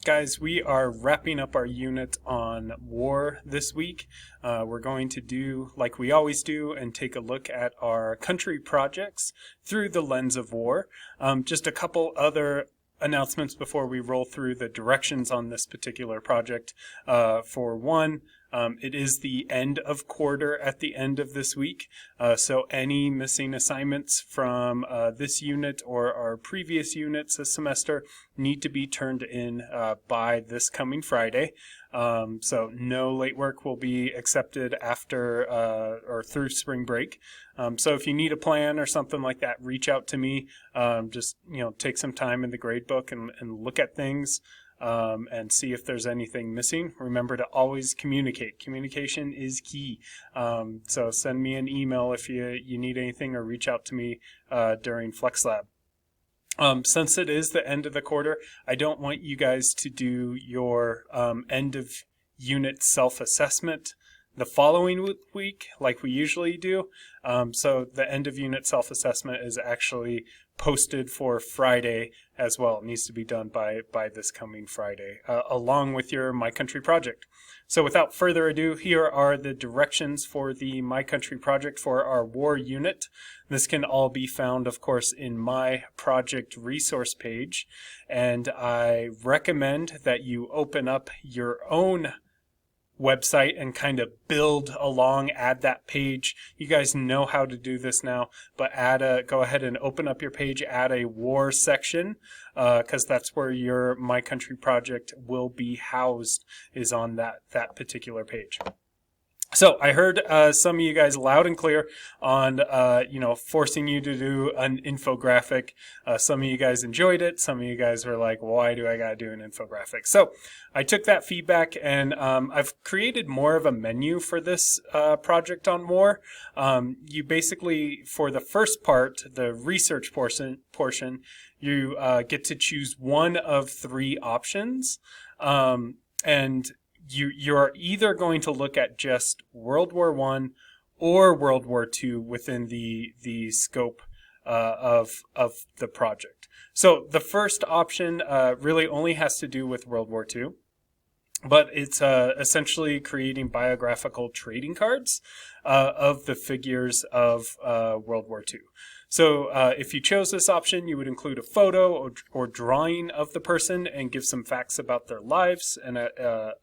guys, we are wrapping up our unit on war this week. We're going to do like we always do and take a look at our country projects through the lens of war. Just a couple other announcements before we roll through the directions on this particular project. For one, it is the end of quarter at the end of this week, so any missing assignments from this unit or our previous units this semester need to be turned in by this coming Friday. So no late work will be accepted after or through spring break. So if you need a plan or something like that, reach out to me. Just take some time in the grade book and look at things. And see if there's anything missing. Remember to always communicate. Communication is key. So send me an email if you need anything or reach out to me during FlexLab. Since it is the end of the quarter, I don't want you guys to do your end of unit self-assessment the following week like we usually do. So the end of unit self-assessment is actually posted for Friday as well. It needs to be done by this coming Friday, along with your My Country project. So without further ado, here are the directions for the My Country project for our war unit. This can all be found, of course, in my project resource page. And I recommend that you open up your own website and kind of build along, add that page. You guys know how to do this now, but go ahead and open up your page, add a war section, because that's where your My Country project will be housed, is on that particular page. So I heard some of you guys loud and clear on, forcing you to do an infographic. Some of you guys enjoyed it. Some of you guys were like, why do I got to do an infographic? So I took that feedback and I've created more of a menu for this project on war. You basically, for the first part, the research portion, you get to choose one of three options. And you're either going to look at just World War I or World War II within the scope of the project. So the first option really only has to do with World War II, but it's essentially creating biographical trading cards of the figures of World War II. So if you chose this option, you would include a photo or drawing of the person and give some facts about their lives and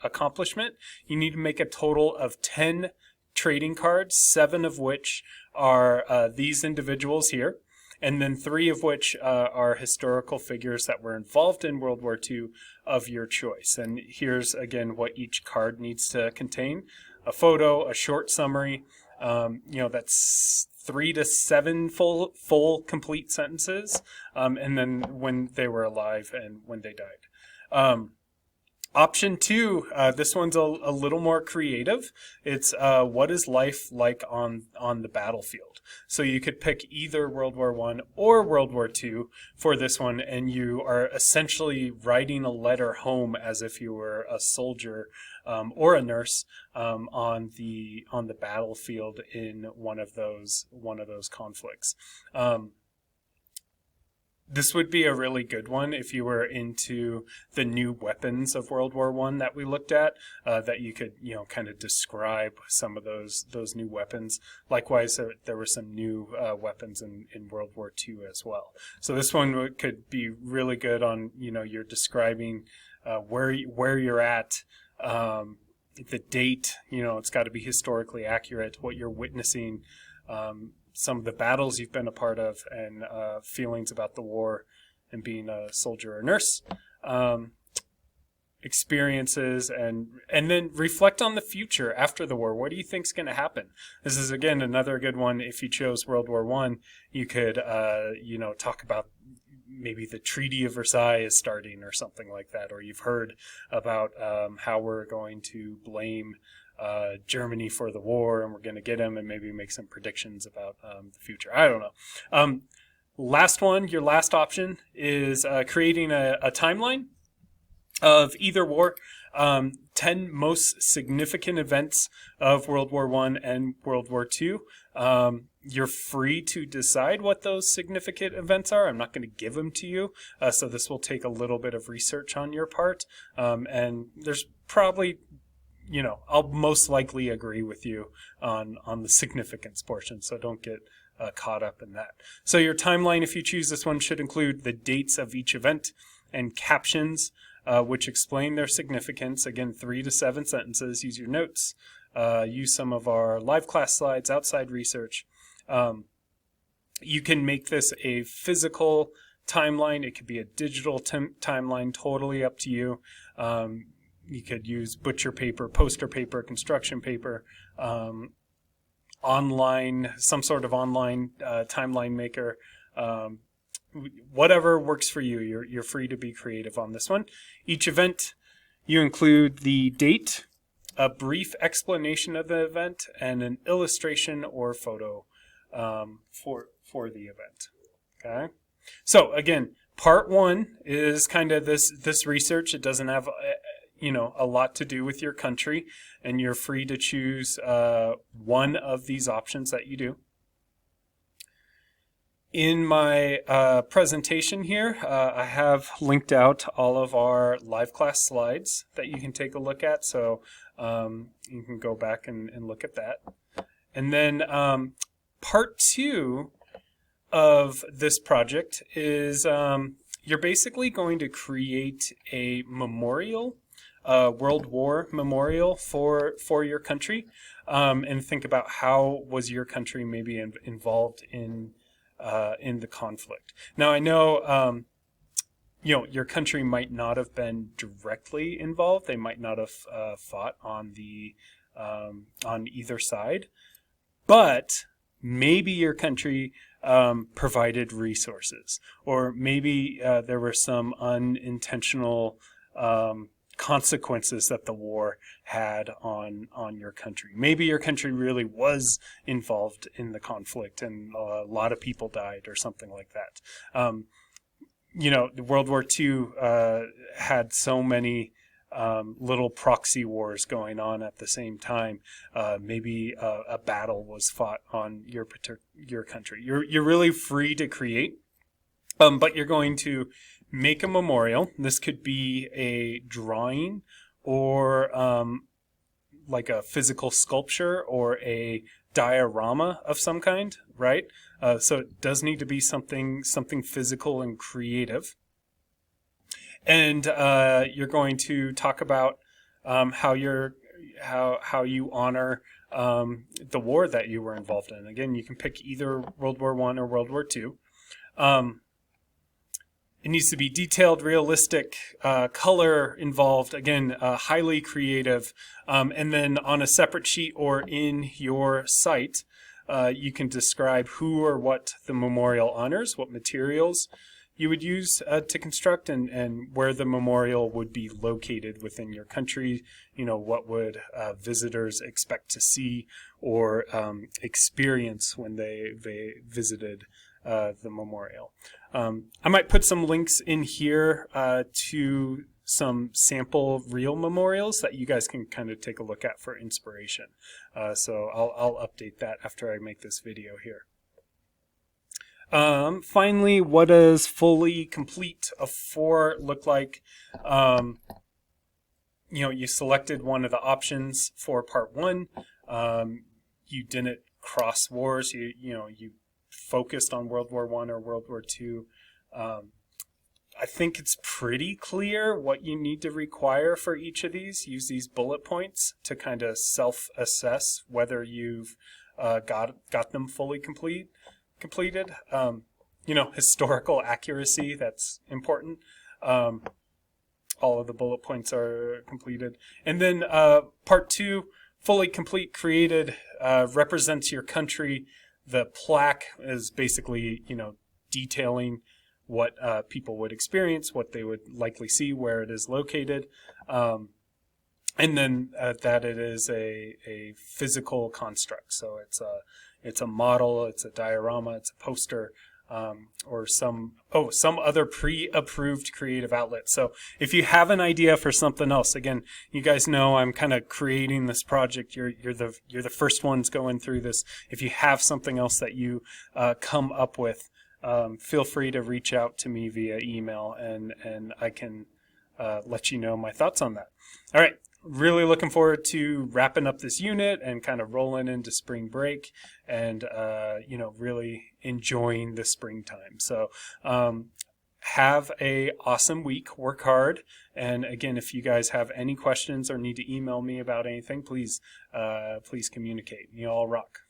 accomplishment. You need to make a total of 10 trading cards, 7 of which are these individuals here, and then 3 of which are historical figures that were involved in World War II of your choice. And here's, again, what each card needs to contain: a photo, a short summary, that's 3 to 7 full complete sentences, and then when they were alive and when they died. Option 2, this one's a little more creative. It's what is life like on the battlefield. So you could pick either World War I or World War II for this one, and you are essentially writing a letter home as if you were a soldier or a nurse on the battlefield in one of those conflicts. This would be a really good one if you were into the new weapons of World War I that we looked at, that you could, kind of describe some of those new weapons. Likewise, there were some new weapons in World War II as well. So this one could be really good on, you're describing where you're at, the date, it's got to be historically accurate, what you're witnessing, some of the battles you've been a part of, and feelings about the war and being a soldier or nurse, experiences, and then reflect on the future after the war. What do you think's going to happen? This is, again, another good one. If you chose World War I, you could talk about maybe the Treaty of Versailles is starting or something like that, or you've heard about how we're going to blame Germany for the war, and we're going to get them, and maybe make some predictions about the future. I don't know. Last one, your last option is creating a timeline of either war. 10 most significant events of World War I and World War II. You're free to decide what those significant events are. I'm not going to give them to you, so this will take a little bit of research on your part. And there's probably, I'll most likely agree with you on the significance portion, so don't get caught up in that. So your timeline, if you choose this one, should include the dates of each event and captions which explain their significance. Again, 3 to 7 sentences. Use your notes. Use some of our live class slides, outside research. You can make this a physical timeline. It could be a digital timeline, totally up to you. You could use butcher paper, poster paper, construction paper, online, some sort of online timeline maker. Whatever works for you. You're free to be creative on this one. Each event, you include the date, a brief explanation of the event, and an illustration or photo for the event. Okay. So again, part 1 is kind of this research. It doesn't have a lot to do with your country, and you're free to choose one of these options that you do. In my presentation here, I have linked out all of our live class slides that you can take a look at, so you can go back and look at that. And then part 2 of this project is you're basically going to create a memorial, World War memorial for your country, and think about how was your country maybe involved in the conflict. Now I know your country might not have been directly involved. They might not have fought on either side, but maybe your country provided resources, or maybe there were some unintentional consequences that the war had on your country. Maybe your country really was involved in the conflict and a lot of people died or something like that. World War II had so many little proxy wars going on at the same time. Maybe a battle was fought on your country. You're really free to create, but you're going to make a memorial. This could be a drawing or like a physical sculpture or a diorama of some kind, right? So it does need to be something physical and creative. And you're going to talk about how you honor the war that you were involved in. Again, you can pick either World War I or World War II. It needs to be detailed, realistic, color involved, again, highly creative. And then on a separate sheet or in your site, you can describe who or what the memorial honors, what materials you would use to construct, and where the memorial would be located within your country. What would visitors expect to see or experience when they visited the memorial. I might put some links in here to some sample real memorials that you guys can kind of take a look at for inspiration. So I'll update that after I make this video here. Finally, what does fully complete a 4 look like? You selected one of the options for part 1. You didn't cross wars. You focused on World War I or World War II. I think it's pretty clear what you need to require for each of these. Use these bullet points to kind of self-assess whether you've got them fully completed. Historical accuracy, that's important. All of the bullet points are completed. And then part 2, fully complete, created, represents your country. The plaque is basically, detailing what people would experience, what they would likely see, where it is located. And then that it is a physical construct. So it's a model, it's a diorama, it's a poster, or some other pre-approved creative outlet. So if you have an idea for something else, again, you guys know I'm kind of creating this project. You're the first ones going through this. If you have something else that you come up with, feel free to reach out to me via email, and I can let you know my thoughts on that. All right. Really looking forward to wrapping up this unit and kind of rolling into spring break and, really enjoying the springtime. So, have a awesome week. Work hard. And again, if you guys have any questions or need to email me about anything, please communicate. You all rock.